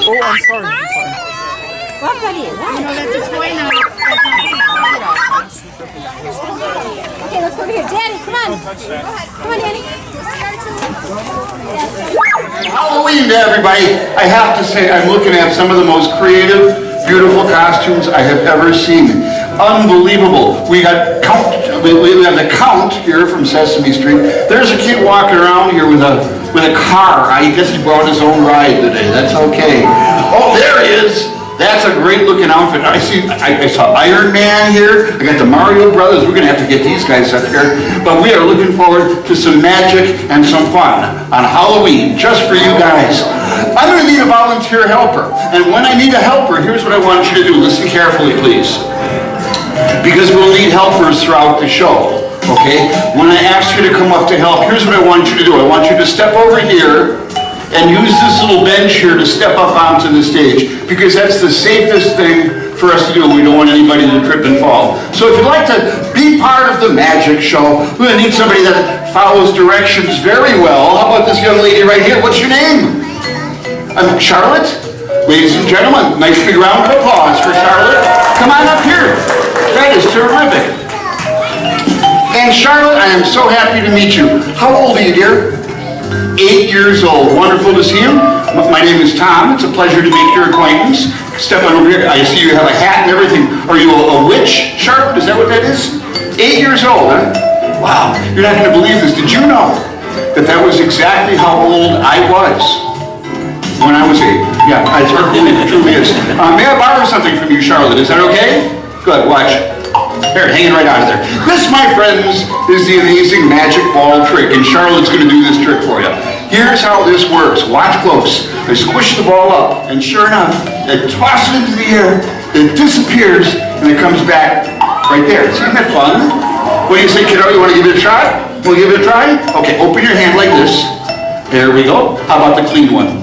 Oh, I'm sorry. What, buddy? What? That's a toy now. Okay, let's go over here. Daddy, come on. Come on, Daddy. Halloween to everybody. I have to say, I'm looking at some of the most creative, beautiful costumes I have ever seen. Unbelievable. We have the Count here from Sesame Street. There's a kid walking around here with a car. I guess he brought his own ride today. That's okay. Oh, there he is. That's a great looking outfit. I saw Iron Man here. I got the Mario Brothers. We're going to have to get these guys up here. But we are looking forward to some magic and some fun on Halloween just for you guys. I'm going to need a volunteer helper. And when I need a helper, here's what I want you to do. Listen carefully, please. Because we'll need helpers throughout the show. Okay? When I ask you to come up to help, here's what I want you to do. I want you to step over here and use this little bench here to step up onto the stage, because that's the safest thing for us to do. We don't want anybody to trip and fall. So if you'd like to be part of the magic show, we're going to need somebody that follows directions very well. How about this young lady right here? What's your name? I'm Charlotte. Ladies and gentlemen, nice big round of applause for Charlotte. Come on up here. That is terrific. And Charlotte, I am so happy to meet you. How old are you, dear? 8 years old. Wonderful to see you. My name is Tom. It's a pleasure to make your acquaintance. Step on over here. I see you have a hat and everything. Are you a witch, Charlotte? Is that what that is? 8 years old, huh? Wow. You're not going to believe this. Did you know that was exactly how old I was when I was 8? Yeah, it truly is. May I borrow something from you, Charlotte? Is that okay? Good. Watch. There, hanging right out of there. This, my friends, is the amazing magic ball trick, and Charlotte's going to do this trick for you. Here's how this works. Watch close. I squish the ball up, and sure enough, I toss it into the air, it disappears, and it comes back right there. Isn't that fun? What do you say, kiddo? You want to give it a try? Want to give it a try? Okay, open your hand like this. There we go. How about the clean one?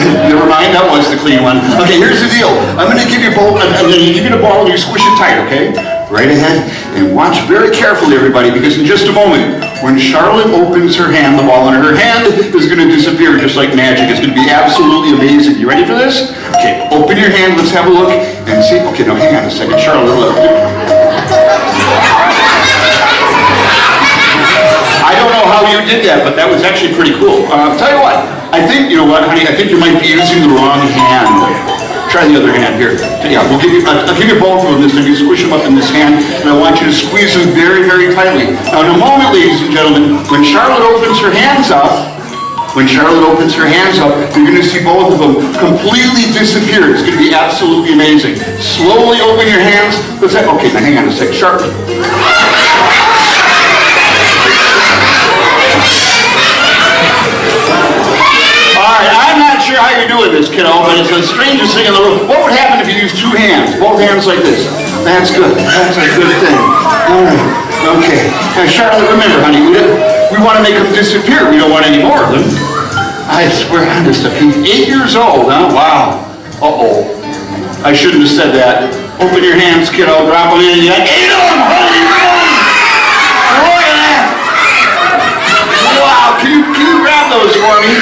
Never mind, that was the clean one. Okay, here's the deal. I'm going to give you the ball and you squish it tight, okay? Right ahead. And watch very carefully, everybody, because in just a moment, when Charlotte opens her hand, the ball in her hand is going to disappear just like magic. It's going to be absolutely amazing. You ready for this? Okay, open your hand. Let's have a look and see. Okay, now hang on a second. Charlotte, look. I don't know how you did that, but that was actually pretty cool. Tell you what. I think, you know what, honey, I think you might be using the wrong hand. Try the other hand here. Yeah, I'll give you both of them this time. You squish them up in this hand, and I want you to squeeze them very, very tightly. Now, in a moment, ladies and gentlemen, when Charlotte opens her hands up, you're going to see both of them completely disappear. It's going to be absolutely amazing. Slowly open your hands. Okay, now hang on a sec. Charlotte. I'm not sure how you're doing this, kiddo, but it's the strangest thing in the world. What would happen if you used two hands? Both hands like this. That's good. That's a good thing. All right. Okay. Now, Charlotte, remember, honey, we want to make them disappear. We don't want any more of them. I swear on this stuff. He's 8 years old, huh? Wow. Uh-oh. I shouldn't have said that. Open your hands, kiddo. Drop them in. You got 8 of them. Holy moly. Look at that. Wow. Can you grab those for me?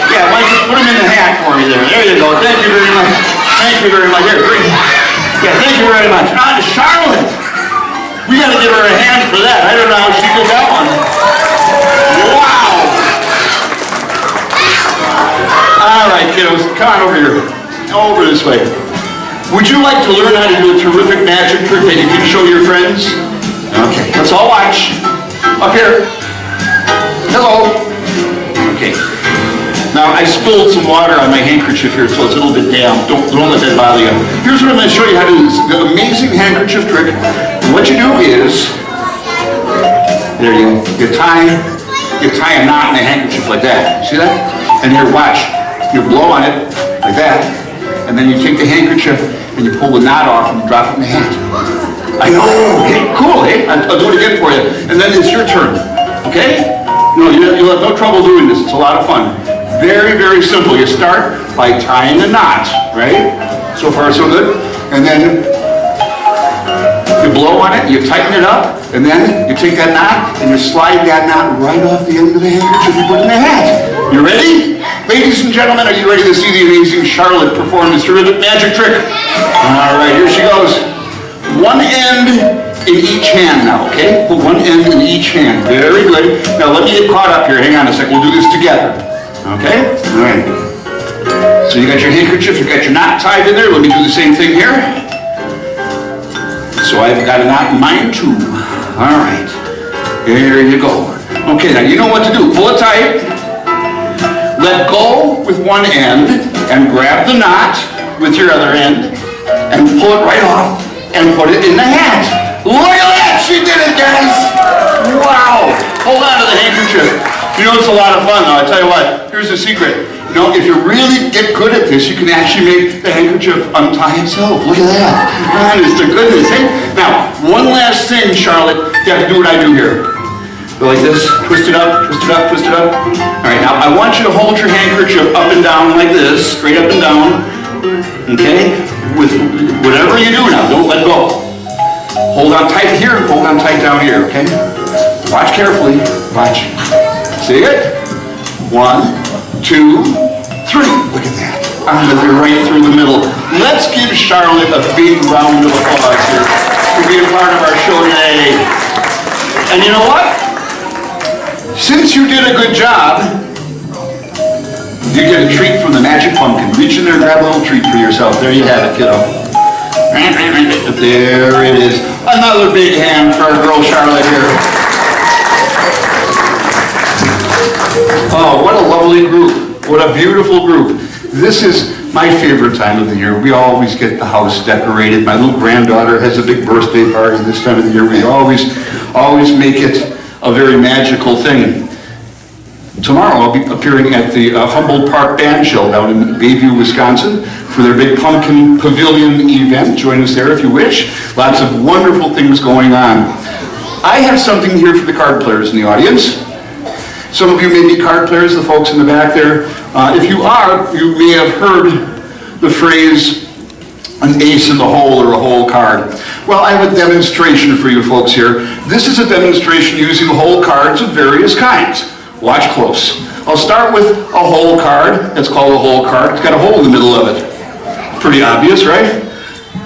Yeah, why don't you put them in the hat for me there? There you go. Thank you very much. Thank you very much. Here, bring it. Yeah, thank you very much. Charlotte! We got to give her a hand for that. I don't know how she did that one. Wow! All right, kiddos, come on over here. Over this way. Would you like to learn how to do a terrific magic trick that you can show your friends? Okay, let's all watch. Up here. Hello. Okay. Now, I spilled some water on my handkerchief here, so it's a little bit damp. Don't let that bother you. Here's what I'm going to show you how to do this. The amazing handkerchief trick. What you do is, there you go. You tie a knot in the handkerchief like that. See that? And here, watch. You blow on it like that, and then you take the handkerchief and you pull the knot off and you drop it in the hat. I know. Hey, cool, hey? I'll do it again for you. And then it's your turn. Okay? No, you'll have no trouble doing this. It's a lot of fun. Very, very simple. You start by tying a knot, right? So far, so good. And then you blow on it, you tighten it up, and then you take that knot and you slide that knot right off the end of the handkerchief you put in the hat. You ready? Ladies and gentlemen, are you ready to see the amazing Charlotte perform this terrific magic trick? All right, here she goes. One end in each hand now, okay? Put one end in each hand. Very good. Now let me get caught up here. Hang on a second. We'll do this together. Okay? All right. So you got your handkerchief, you got your knot tied in there. Let me do the same thing here. So I've got a knot in mine too. All right. There you go. Okay, now you know what to do. Pull it tight. Let go with one end and grab the knot with your other end and pull it right off and put it in the hat. Look at that! She did it, guys! Wow! Hold on to the handkerchief. You know, it's a lot of fun, though. I tell you what, here's the secret. You know, if you really get good at this, you can actually make the handkerchief untie itself. Look at that. Honest to goodness, hey? Now, one last thing, Charlotte. You have to do what I do here. Go like this. Twist it up, twist it up, twist it up. All right, now I want you to hold your handkerchief up and down like this. Straight up and down. Okay? With whatever you do now, don't let go. Hold on tight here, hold on tight down here, okay? Watch carefully. Watch. See it? 1, 2, 3. Look at that. I'm going to be right through the middle. Let's give Charlotte a big round of applause here for being part of our show today. And you know what? Since you did a good job, you get a treat from the Magic Pumpkin. Reach in there and grab a little treat for yourself. There you have it, kiddo. There it is. Another big hand for our girl Charlotte here. Oh, what a lovely group. What a beautiful group. This is my favorite time of the year. We always get the house decorated. My little granddaughter has a big birthday party this time of the year. We always make it a very magical thing. Tomorrow I'll be appearing at the Humboldt Park Band Shell down in Bayview, Wisconsin for their big Pumpkin Pavilion event. Join us there if you wish. Lots of wonderful things going on. I have something here for the card players in the audience. Some of you may be card players, the folks in the back there. If you are, you may have heard the phrase, an ace in the hole or a hole card. Well, I have a demonstration for you folks here. This is a demonstration using hole cards of various kinds. Watch close. I'll start with a hole card. It's called a hole card. It's got a hole in the middle of it. Pretty obvious, right?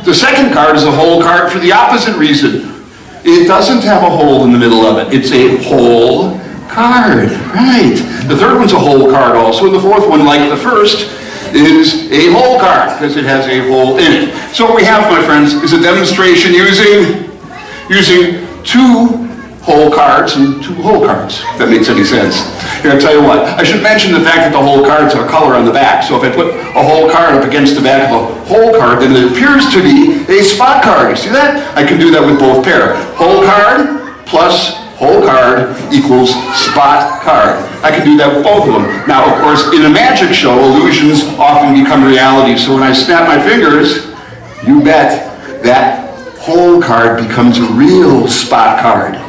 The second card is a hole card for the opposite reason. It doesn't have a hole in the middle of it. It's a hole card, right? The third one's a hole card also, and the fourth one, like the first, is a hole card because it has a hole in it. So what we have, my friends, is a demonstration using two hole cards and two hole cards, if that makes any sense. Here, I'll tell you what, I should mention the fact that the hole cards have a color on the back. So if I put a hole card up against the back of a hole card, then it appears to be a spot card. You see that? I can do that with both pair. Hole card plus hole card equals spot card. I can do that with both of them. Now, of course, in a magic show, illusions often become reality. So when I snap my fingers, you bet that hole card becomes a real spot card.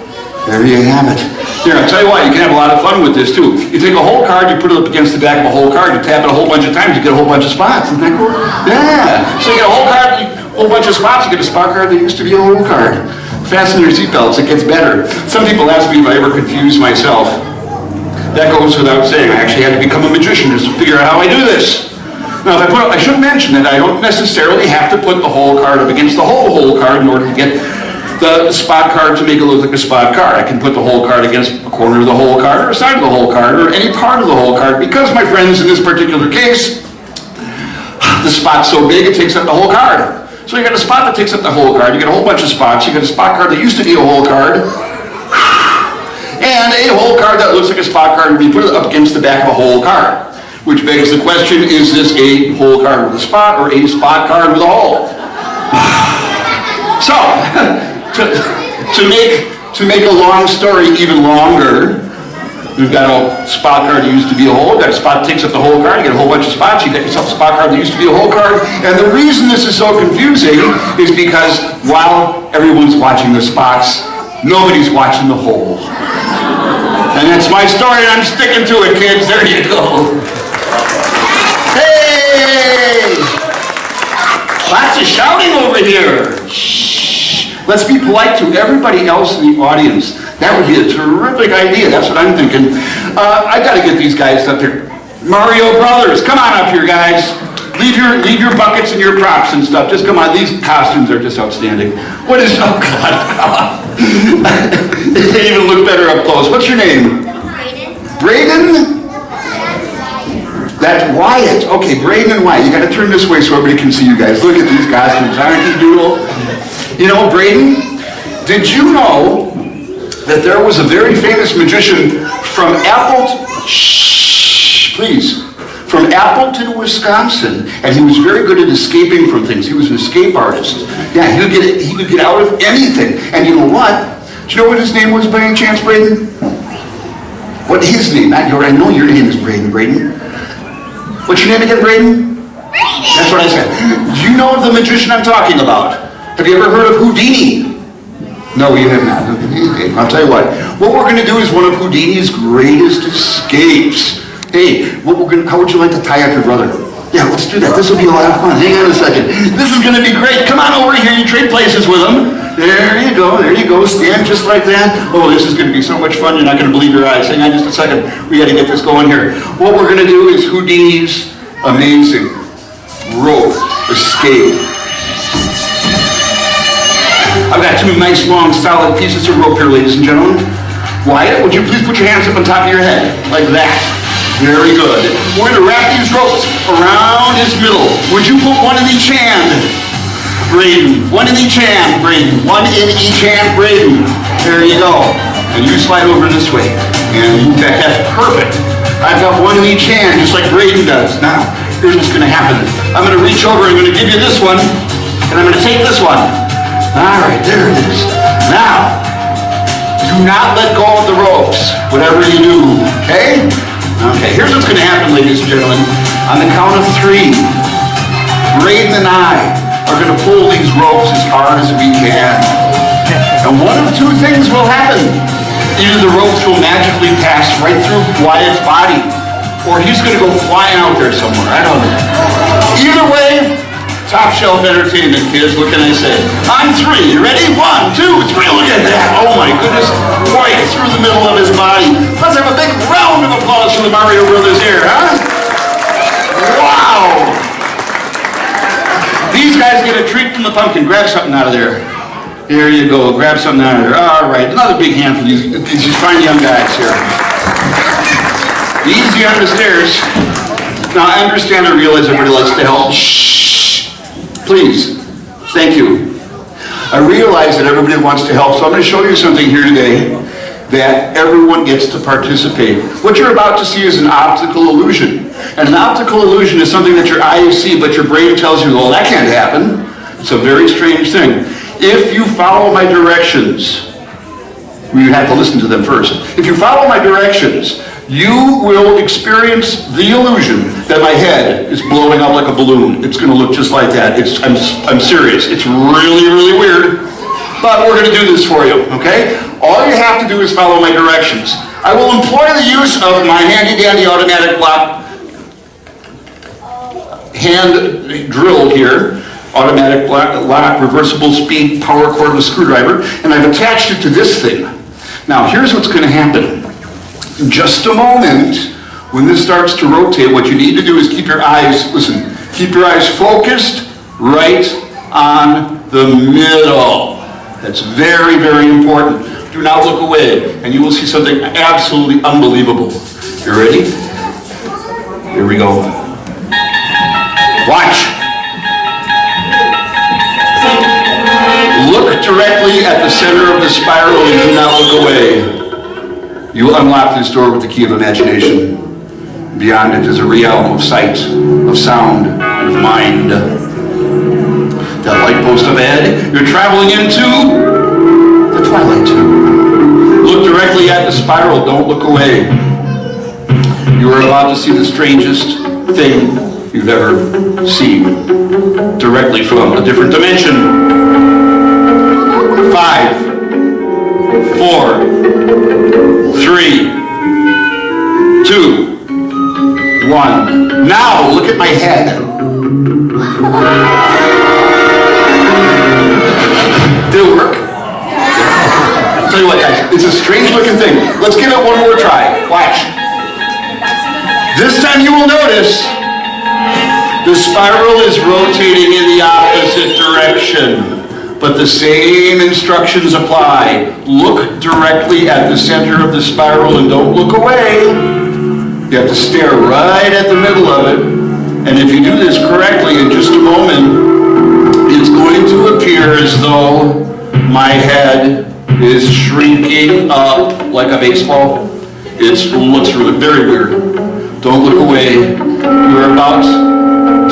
There you have it. Here, I'll tell you what, you can have a lot of fun with this too. You take a hole card, you put it up against the back of a hole card, you tap it a whole bunch of times, you get a whole bunch of spots. Isn't that cool? Yeah. So you get a hole card, a whole bunch of spots, you get a spot card that used to be a hole card. Fasten your seatbelts, it gets better. Some people ask me if I ever confuse myself. That goes without saying. I actually had to become a magician just to figure out how I do this. Now, I should mention that I don't necessarily have to put the hole card up against the whole hole card in order to get the spot card to make it look like a spot card. I can put the hole card against a corner of the hole card or a side of the hole card or any part of the hole card because, my friends, in this particular case, the spot's so big it takes up the whole card. So you got a spot that takes up the whole card, you get a whole bunch of spots, you got a spot card that used to be a whole card, and a hole card that looks like a spot card would be put up against the back of a hole card. Which begs the question, is this a hole card with a spot or a spot card with a hole? So, to make a long story even longer, we've got a spot card that used to be a hole, got a spot that takes up the whole card, you get a whole bunch of spots, you get yourself a spot card that used to be a hole card, and the reason this is so confusing is because while everyone's watching the spots, nobody's watching the hole. And that's my story, and I'm sticking to it, kids. There you go. Hey! Lots of shouting over here. Shh. Let's be polite to everybody else in the audience. That would be a terrific idea. That's what I'm thinking. I got to get these guys up here. Mario Brothers, come on up here, guys. Leave your buckets and your props and stuff. Just come on. These costumes are just outstanding. What is? Oh God! They even look better up close. What's your name? Braden. That's Wyatt. Okay, Braden and Wyatt. You got to turn this way so everybody can see you guys. Look at these costumes. Aren't they beautiful? You know, Braden, did you know that there was a very famous magician from from Appleton, Wisconsin, and he was very good at escaping from things. He was an escape artist. Yeah, he could get out of anything. And you know what? Do you know what his name was by any chance, Braden? What his name? Not your. I know your name is Braden. Braden. What's your name again, Braden? Braden. That's what I said. Do you know the magician I'm talking about? Have you ever heard of Houdini? No, you have not. Okay, I'll tell you what. What we're going to do is one of Houdini's greatest escapes. Hey, how would you like to tie up your brother? Yeah, let's do that. This will be a lot of fun. Hang on a second. This is going to be great. Come on over here. You trade places with him. There you go. There you go. Stand just like that. Oh, this is going to be so much fun. You're not going to believe your eyes. Hang on just a second. We got to get this going here. What we're going to do is Houdini's amazing rope escape. I've got two nice, long, solid pieces of rope here, ladies and gentlemen. Wyatt, would you please put your hands up on top of your head? Like that. Very good. We're going to wrap these ropes around his middle. Would you put one in each hand? Braden. One in each hand, Braden. One in each hand, Braden. There you go. And you slide over this way. And that's perfect. I've got one in each hand, just like Braden does. Now, here's what's going to happen. I'm going to reach over, I'm going to give you this one, and I'm going to take this one. All right, there it is. Now, do not let go of the ropes, whatever you do, okay? Okay, here's what's going to happen, ladies and gentlemen. On the count of 3, Braden and I are going to pull these ropes as hard as we can. And one of two things will happen. Either the ropes will magically pass right through Wyatt's body, or he's going to go flying out there somewhere. I don't know. Either way, top shelf entertainment, kids. What can I say? On 3. You ready? 1, 2, 3. Look at that. Oh my goodness. Right through the middle of his body. Let's have a big round of applause for the Mario Brothers here, huh? Wow. These guys get a treat from the pumpkin. Grab something out of there. Here you go. Grab something out of there. All right. Another big hand for these fine young guys here. Easy on the stairs. Now, I understand and realize everybody likes to help. Shh. Please. Thank you. I realize that everybody wants to help, so I'm going to show you something here today that everyone gets to participate. What you're about to see is an optical illusion. And an optical illusion is something that your eyes see, but your brain tells you, well, that can't happen. It's a very strange thing. If you follow my directions, you have to listen to them first. If you follow my directions, you will experience the illusion that my head is blowing up like a balloon. It's going to look just like that. I'm serious. It's really, really weird. But we're going to do this for you, okay? All you have to do is follow my directions. I will employ the use of my handy-dandy automatic lock hand drill here. Automatic lock, reversible speed, power cordless screwdriver. And I've attached it to this thing. Now, here's what's going to happen. In just a moment, when this starts to rotate, what you need to do is keep your eyes, listen, keep your eyes focused right on the middle. That's very, very important. Do not look away, and you will see something absolutely unbelievable. You ready? Here we go. Watch. Look directly at the center of the spiral and do not look away. You unlock this door with the key of imagination. Beyond it is a realm of sight, of sound, and of mind. That light post up ahead, you're traveling into the Twilight Zone. Look directly at the spiral, don't look away. You are about to see the strangest thing you've ever seen, directly from a different dimension. 5, 4, 3, 2, 1. Now, look at my head. Did it work? I'll tell you what, guys, it's a strange looking thing. Let's give it one more try. Watch. This time you will notice the spiral is rotating in the opposite direction. But the same instructions apply. Look directly at the center of the spiral and don't look away. You have to stare right at the middle of it. And if you do this correctly, in just a moment, it's going to appear as though my head is shrinking up like a baseball. It looks really very weird. Don't look away. You're about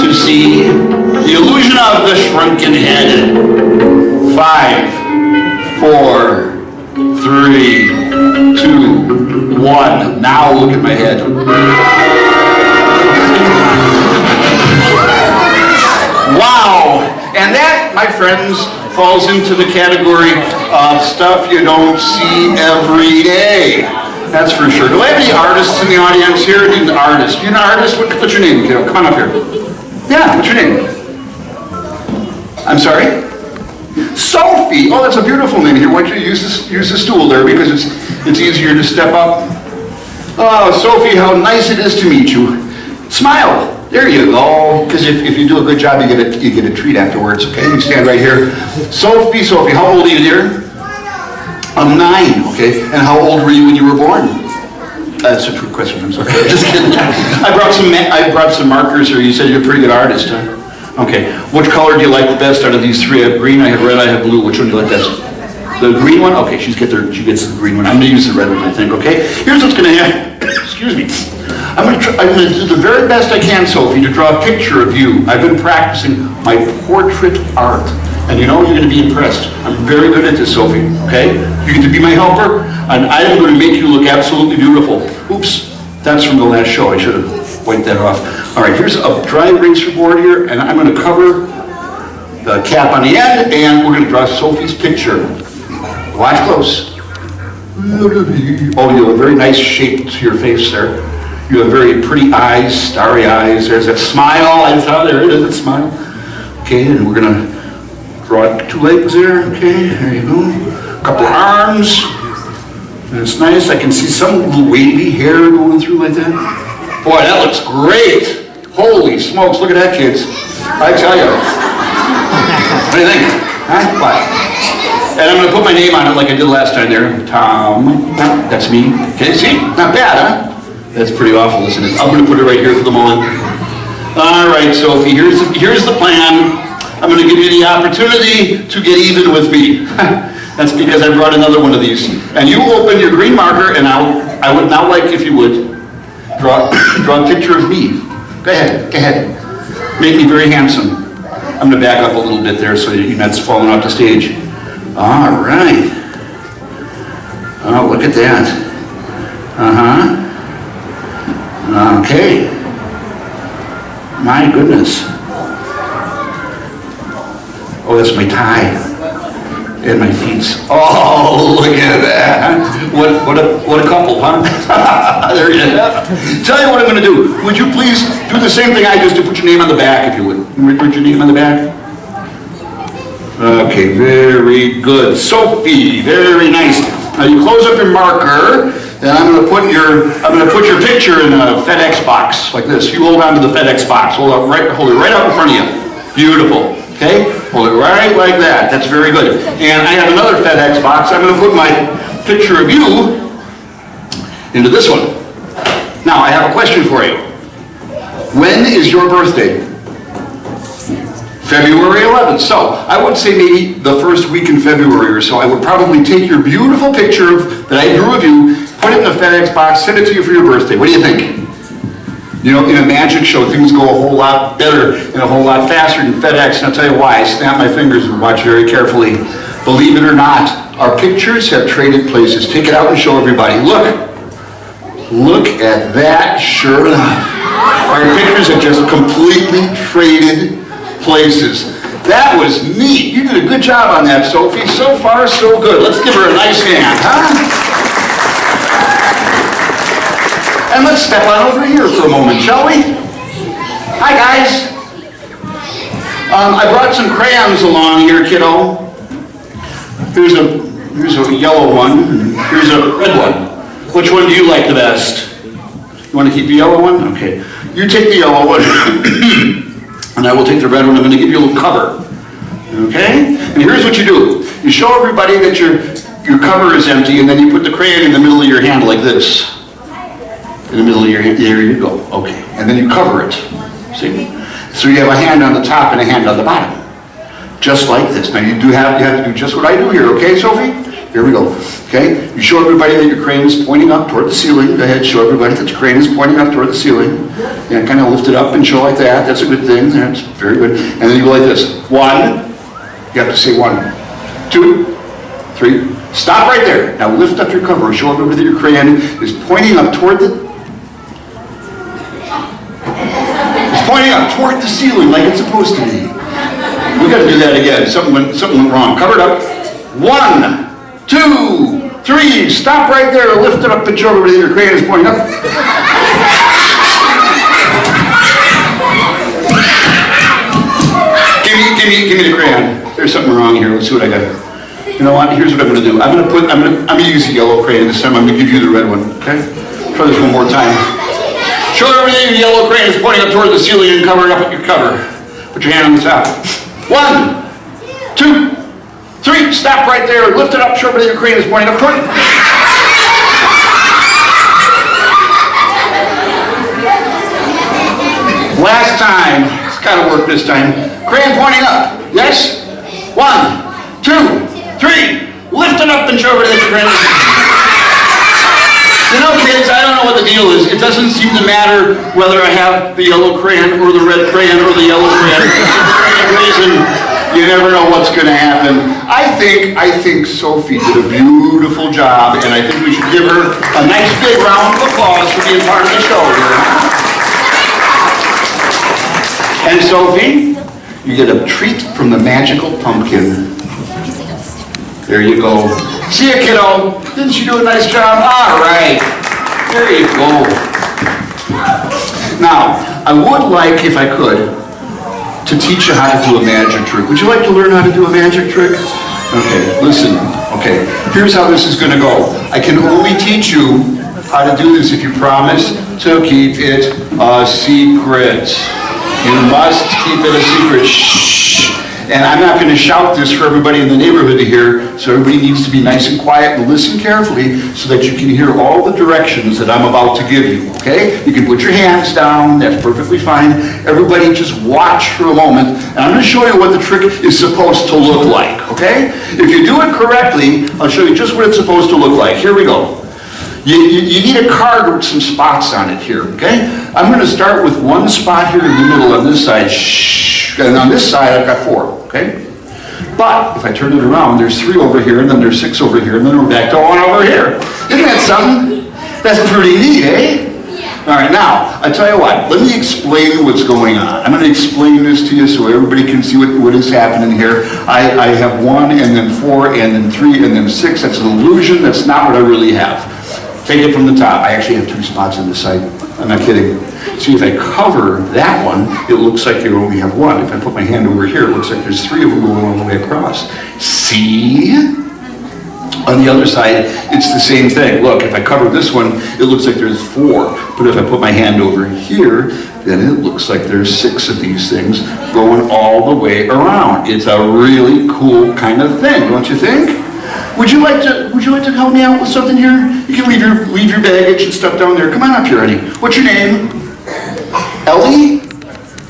to see the illusion of the shrunken head. 5, 4, 3, 2, 1. Now look at my head. Wow! And that, my friends, falls into the category of stuff you don't see every day. That's for sure. Do I have any artists in the audience here? Need an artist. You an artist? What's your name, kiddo? Come on up here. Yeah, what's your name? I'm sorry? Sophie. Oh, that's a beautiful name here. Why don't you use the stool there because it's easier to step up. Oh, Sophie, how nice it is to meet you. Smile. There you go. Because if you do a good job, you get a treat afterwards. Okay, you stand right here. Sophie, how old are you, dear? I'm 9. Okay, and how old were you when you were born? That's a true question. I'm sorry. Just kidding. I brought some markers here. You said you're a pretty good artist, huh? Okay. Which color do you like the best out of these 3? I have green, I have red, I have blue. Which one do you like best? The green one? Okay, she gets the green one. I'm going to use the red one, I think, okay? Here's what's going to happen. Excuse me. I'm going to do the very best I can, Sophie, to draw a picture of you. I've been practicing my portrait art. And you know, you're going to be impressed. I'm very good at this, Sophie, okay? You get to be my helper, and I am going to make you look absolutely beautiful. Oops, that's from the last show. I should have wiped that off. All right, here's a dry eraser board here, and I'm going to cover the cap on the end, and we're going to draw Sophie's picture. Watch close. Oh, you have a very nice shape to your face there. You have very pretty eyes, starry eyes. There's that smile. I saw there it is, that smile. Okay, and we're going to draw 2 legs there. Okay, there you go. A couple of arms. And it's nice. I can see some little wavy hair going through like that. Boy, that looks great. Holy smokes, look at that, kids. I tell you. What do you think? Huh? What? And I'm going to put my name on it like I did last time there. Tom. That's me. Okay, see? Not bad, huh? That's pretty awful, isn't it? I'm going to put it right here for the moment. All right, Sophie, here's the plan. I'm going to give you the opportunity to get even with me. That's because I brought another one of these. And you open your green marker, and I would now like, if you would, draw a picture of me. Go ahead. Make me very handsome. I'm going to back up a little bit there so you're not falling off the stage. All right. Oh, look at that. Okay. My goodness. Oh, that's my tie. And my feet. Oh, look at that. What a couple, huh? There you have it. Tell you what I'm going to do. Would you please do the same thing I just did? Put your name on the back, if you would. Put your name on the back. Okay, very good. Sophie, very nice. Now you close up your marker, and I'm going to put your picture in a FedEx box like this. You hold on to the FedEx box. Hold it right out in front of you. Beautiful. Okay? Hold it right like that. That's very good. And I have another FedEx box. I'm going to put my picture of you into this one. Now, I have a question for you. When is your birthday? February 11th. So, I would say maybe the first week in February or so, I would probably take your beautiful picture that I drew of you, put it it in a FedEx box, send it to you for your birthday. What do you think? You know, in a magic show, things go a whole lot better and a whole lot faster than FedEx, and I'll tell you why. I snap my fingers and watch very carefully. Believe it or not, our pictures have traded places. Take it out and show everybody. Look at that, sure enough. Our pictures have just completely traded places. That was neat. You did a good job on that, Sophie. So far, so good. Let's give her a nice hand, huh? And let's step on over here for a moment, shall we? Hi, guys. I brought some crayons along here, kiddo. Here's a yellow one, and here's a red one. Which one do you like the best? You want to keep the yellow one? Okay. You take the yellow one, and I will take the red one. I'm going to give you a little cover. Okay? And here's what you do. You show everybody that your cover is empty, and then you put the crayon in the middle of your hand like this. In the middle of your hand. There you go. Okay. And then you cover it. See? So you have a hand on the top and a hand on the bottom. Just like this. Now you have to do just what I do here. Okay, Sophie? Here we go. Okay? You show everybody that your crayon is pointing up toward the ceiling. Go ahead, show everybody that your crayon is pointing up toward the ceiling. And kind of lift it up and show like that. That's a good thing. That's very good. And then you go like this. 1. You have to say 1. 2. 3. Stop right there. Now lift up your cover. Show everybody that your crayon is pointing up toward the... It's pointing up toward the ceiling like it's supposed to be. We got to do that again. Something went wrong. Cover it up. 1. 2, 3, stop right there, lift it up and show everybody your crayon is pointing up. Give me the crayon. There's something wrong here. Let's see what I got. You know what? Here's what I'm going to do. I'm going to use the yellow crayon this time. I'm going to give you the red one. Okay? Try this one more time. Show everybody your yellow crayon is pointing up toward the ceiling and cover it up with your cover. Put your hand on the top. 1, 2, 3, stop right there, lift it up, show everybody your crayon is pointing up toward it. Last time, it's got to work this time. Crayon pointing up, yes? 1, 2, 3, lift it up and show everybody your crayon is. You know, kids, I don't know what the deal is. It doesn't seem to matter whether I have the yellow crayon or the red crayon or the yellow crayon. For some reason, you never know what's going to happen. I think Sophie did a beautiful job, and I think we should give her a nice big round of applause for being part of the show here. And Sophie, you get a treat from the magical pumpkin. There you go. See ya, kiddo. Didn't she do a nice job? All right. There you go. Now, I would like, if I could, to teach you how to do a magic trick. Would you like to learn how to do a magic trick? Okay, listen. Okay, here's how this is going to go. I can only teach you how to do this if you promise to keep it a secret. You must keep it a secret. Shh. And I'm not going to shout this for everybody in the neighborhood to hear, so everybody needs to be nice and quiet and listen carefully so that you can hear all the directions that I'm about to give you, okay? You can put your hands down, that's perfectly fine. Everybody just watch for a moment, and I'm going to show you what the trick is supposed to look like, okay? If you do it correctly, I'll show you just what it's supposed to look like. Here we go. You need a card with some spots on it here, okay? I'm going to start with one spot here in the middle on this side, shh, and on this side I've got 4. Okay? But if I turn it around, there's 3 over here, and then there's 6 over here, and then we're back to 1 over here. Isn't that something? That's pretty neat, eh? All right, now, I tell you what, let me explain what's going on. I'm going to explain this to you so everybody can see what is happening here. I have 1, and then 4, and then 3, and then 6. That's an illusion. That's not what I really have. Take it from the top. I actually have 2 spots on this side. I'm not kidding. See, if I cover that one, it looks like you only have 1. If I put my hand over here, it looks like there's 3 of them going all the way across. See? On the other side, it's the same thing. Look, if I cover this one, it looks like there's 4. But if I put my hand over here, then it looks like there's 6 of these things going all the way around. It's a really cool kind of thing, don't you think? Would you like to help me out with something here? You can leave your baggage and stuff down there. Come on up here, honey. What's your name? Ellie?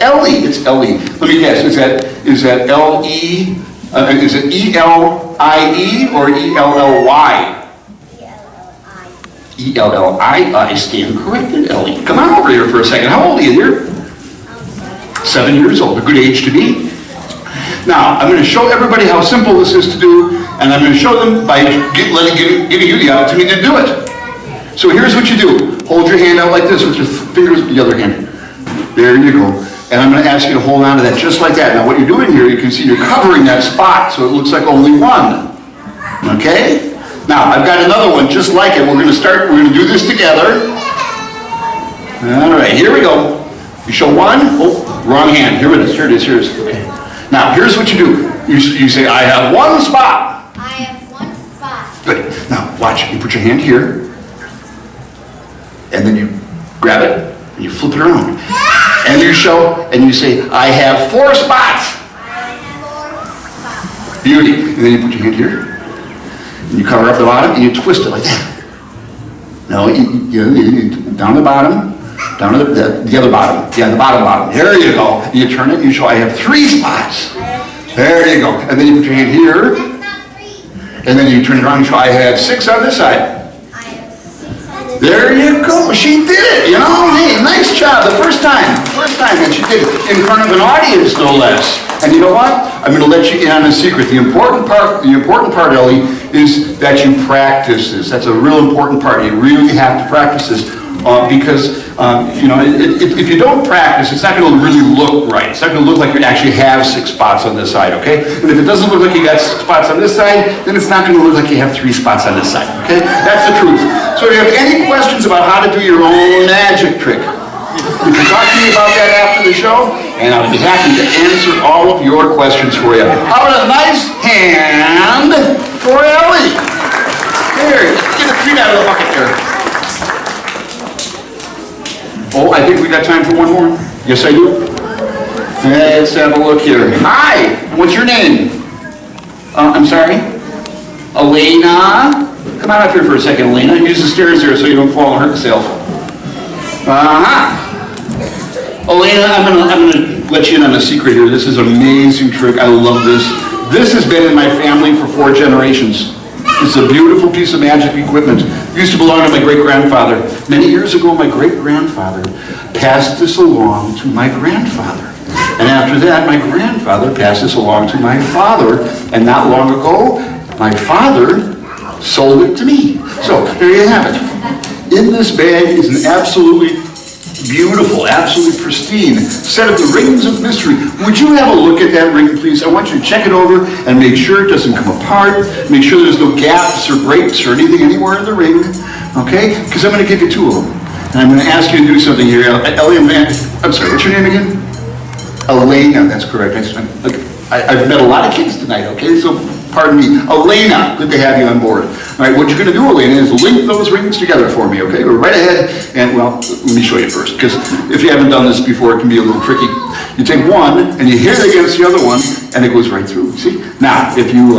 Ellie. It's Ellie. Let me guess. Is that L-E? Is it E-L-I-E or E-L-L-Y? E-L-L-I, stand corrected, Ellie. Come on over here for a second. How old are you, dear? 7 years old, a good age to be. Now, I'm going to show everybody how simple this is to do, and I'm going to show them by giving you the opportunity to do it. So here's what you do. Hold your hand out like this with your fingers, the other hand. There you go. And I'm going to ask you to hold on to that just like that. Now what you're doing here, you can see you're covering that spot, so it looks like only one. Okay? Now, I've got another one just like it. We're going to do this together. All right, here we go. You show one. Oh, wrong hand. Here it is. Here it is. Here it is. Okay. Now, here's what you do. You say, I have one spot. I have one spot. Good. Now, watch. You put your hand here. And then you grab it. And you flip it around. And you show, and you say, I have 4 spots. I have 4 spots. Beauty. And then you put your hand here. And you cover up the bottom, and you twist it like that. No, you down the bottom. Down to the other bottom. Yeah, the bottom. There you go. You turn it and you show I have 3 spots. There you go. And then you put your hand here. That's not 3. And then you turn it around and show I have 6 on this side. I have 6 on this. There you go. She did it. You know, hey, nice job. The first time, and she did it in front of an audience, no less. And you know what? I'm going to let you in on a secret. The important part, Ellie, is that you practice this. That's a real important part. You really have to practice this. Because, you know, if you don't practice, it's not going to really look right. It's not going to look like you actually have 6 spots on this side, okay? And if it doesn't look like you got 6 spots on this side, then it's not going to look like you have 3 spots on this side, okay? That's the truth. So if you have any questions about how to do your own magic trick, you can talk to me about that after the show, and I'll be happy to answer all of your questions for you. How about a nice hand for Ellie? Here, get a treat out of the bucket there. Oh, I think we got time for one more. Yes, I do. Let's have a look here. Hi, what's your name? I'm sorry? Elena? Come on up here for a second, Elena. Use the stairs there so you don't fall and hurt yourself. Elena, I'm gonna let you in on a secret here. This is an amazing trick. I love this. This has been in my family for 4 generations. It's a beautiful piece of magic equipment. It used to belong to my great-grandfather. Many years ago, my great-grandfather passed this along to my grandfather. And after that, my grandfather passed this along to my father. And not long ago, my father sold it to me. So, there you have it. In this bag is an absolutely beautiful, absolutely pristine set of the rings of mystery. Would you have a look at that ring, please? I want you to check it over and make sure it doesn't come apart. Make sure there's no gaps or breaks or anything anywhere in the ring. Okay? Because I'm going to give you 2 of them. And I'm going to ask you to do something here. Ellie, I'm sorry, what's your name again? Elena, that's correct. Look, I've met a lot of kids tonight, okay? So, pardon me. Elena, good to have you on board. All right, what you're going to do, Elena, is link those rings together for me, okay? Go right ahead, and, well, let me show you first, because if you haven't done this before, it can be a little tricky. You take one, and you hit it against the other one, and it goes right through, see? Now, if you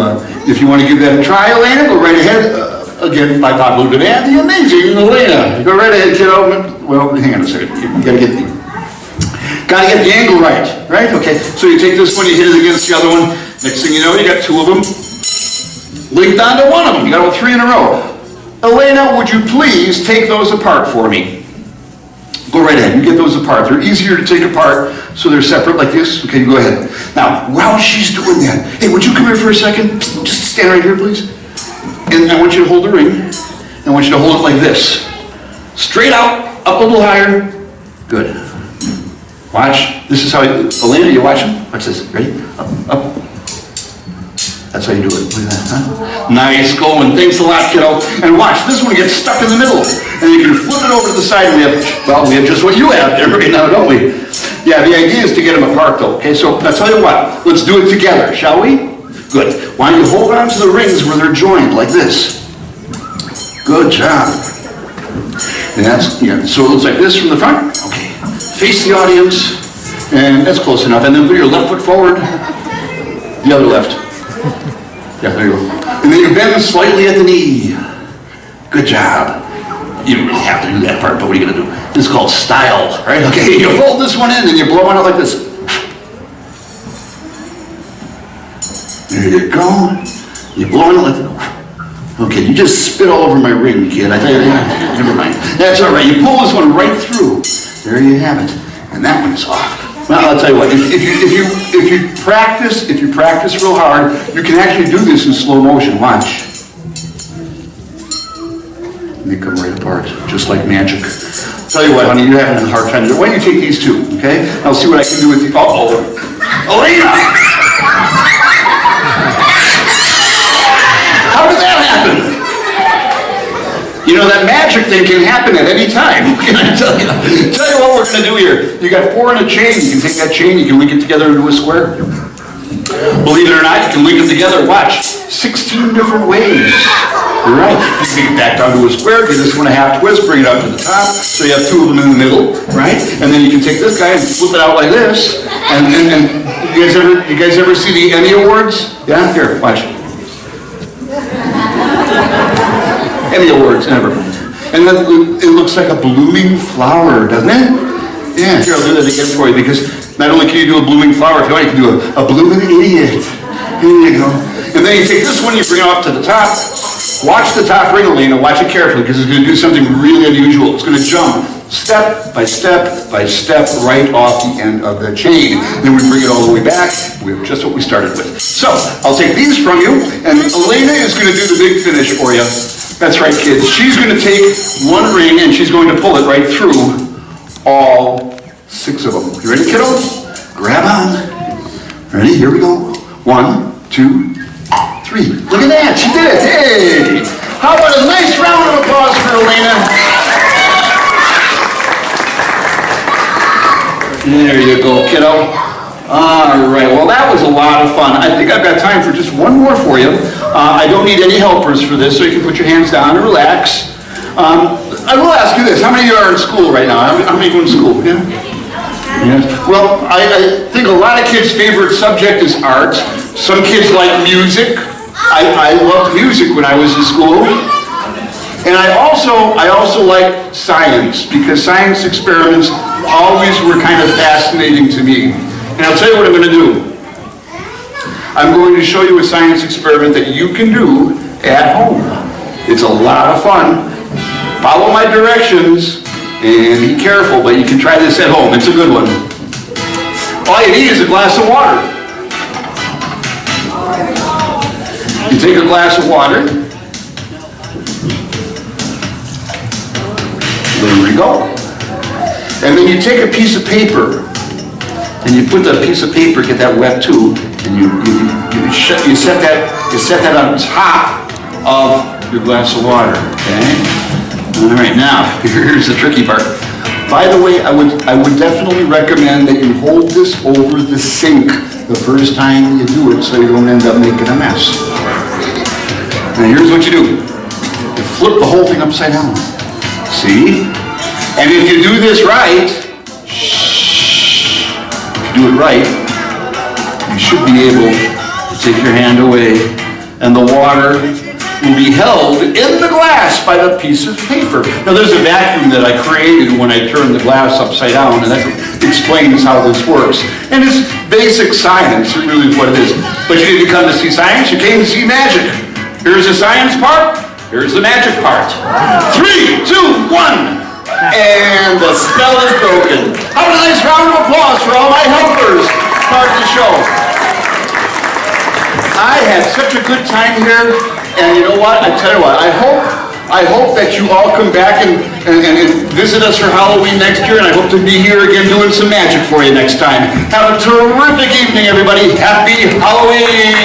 want to give that a try, Elena, go right ahead. Again, by popular demand, the amazing Elena. Go right ahead, kiddo. Well, hang on a second. You got to get the angle right? Okay, so you take this one, you hit it against the other one. Next thing you know, you got 2 of them linked onto one of them. You got all 3 in a row. Elena, would you please take those apart for me? Go right ahead, you get those apart. They're easier to take apart, so they're separate like this. Okay, go ahead. Now, while she's doing that, hey, would you come here for a second? Just stand right here, please. And I want you to hold the ring. I want you to hold it like this. Straight out, up a little higher. Good. Watch. This is how Elena, you watching? Watch this. Ready? Up. That's how you do it. Look at that, huh? Nice going. Thanks a lot, kiddo. And watch, this one gets stuck in the middle. And you can flip it over to the side, and we have just what you have there right now, don't we? Yeah, the idea is to get them apart, though. Okay, so I'll tell you what. Let's do it together, shall we? Good. Why don't you hold on to the rings where they're joined, like this. Good job. And that's, yeah, so it looks like this from the front. Okay. Face the audience. And that's close enough. And then put your left foot forward. The other left. Yeah, there you go. And then you bend slightly at the knee. Good job. You don't really have to do that part, but what are you going to do? This is called style, right? Okay, you fold this one in and you blow on it like this. There you go. You blow on it like this. Okay, you just spit all over my ring, kid. I tell you, never mind. That's all right. You pull this one right through. There you have it. And that one's off. Well, I'll tell you what, if you practice real hard, you can actually do this in slow motion. Watch. They come right apart, just like magic. Tell you what, honey, you're having a hard time. Why don't you take these two, okay? I'll see what I can do with the, Elena! How did that happen? You know, that magic thing can happen at any time. What can I tell you? Tell you what we're going to do here. You got 4 in a chain. You can take that chain, you can link it together into a square. Believe it or not, you can link them together. Watch. 16 different ways. You're right. You can get back down to a square, get this one a half twist, bring it up to the top, so you have 2 of them in the middle, right? And then you can take this guy and flip it out like this. And you guys ever see the Emmy Awards? Yeah? Here, watch. Emmy Awards, never mind. And then it looks like a blooming flower, doesn't it? Yeah, here, I'll do that again for you, because not only can you do a blooming flower, if you want, you can do a blooming idiot. Here you go. And then you take this one, you bring it up to the top. Watch the top ring, Elena, watch it carefully, because it's going to do something really unusual. It's going to jump step by step by step right off the end of the chain. Then we bring it all the way back. We have just what we started with. So, I'll take these from you, and Elena is going to do the big finish for you. That's right, kids. She's going to take one ring, and she's going to pull it right through all 6 of them. You ready, kiddos? Grab on. Ready? Here we go. 1, 2, 3. Look at that. She did it. Hey! How about a nice round of applause for Elena? There you go, kiddo. All right. Well, that was a lot of fun. I think I've got time for just one more for you. I don't need any helpers for this, so you can put your hands down and relax. I will ask you this. How many of you are in school right now? How many go to school? Yeah? Yes. Well, I think a lot of kids' favorite subject is art. Some kids like music. I loved music when I was in school. And I also like science, because science experiments always were kind of fascinating to me. And I'll tell you what I'm going to do. I'm going to show you a science experiment that you can do at home. It's a lot of fun. Follow my directions and be careful, but you can try this at home. It's a good one. All you need is a glass of water. You take a glass of water. There we go. And then you take a piece of paper, and you put the piece of paper, get that wet too, and you set that on top of your glass of water. Okay. All right. Now here's the tricky part. By the way, I would definitely recommend that you hold this over the sink the first time you do it, so you don't end up making a mess. Now here's what you do. You flip the whole thing upside down. See? And if you do this right, if you do it right, you should be able to take your hand away, and the water will be held in the glass by the piece of paper. Now there's a vacuum that I created when I turned the glass upside down, and that explains how this works. And it's basic science, it really is what it is. But you didn't come to see science, you came to see magic. Here's the science part, here's the magic part. 3, 2, 1. And the spell is broken. How about a nice round of applause for all my helpers part of the show. I had such a good time here, and you know what? I tell you what, I hope that you all come back and visit us for Halloween next year, and I hope to be here again doing some magic for you next time. Have a terrific evening, everybody. Happy Halloween!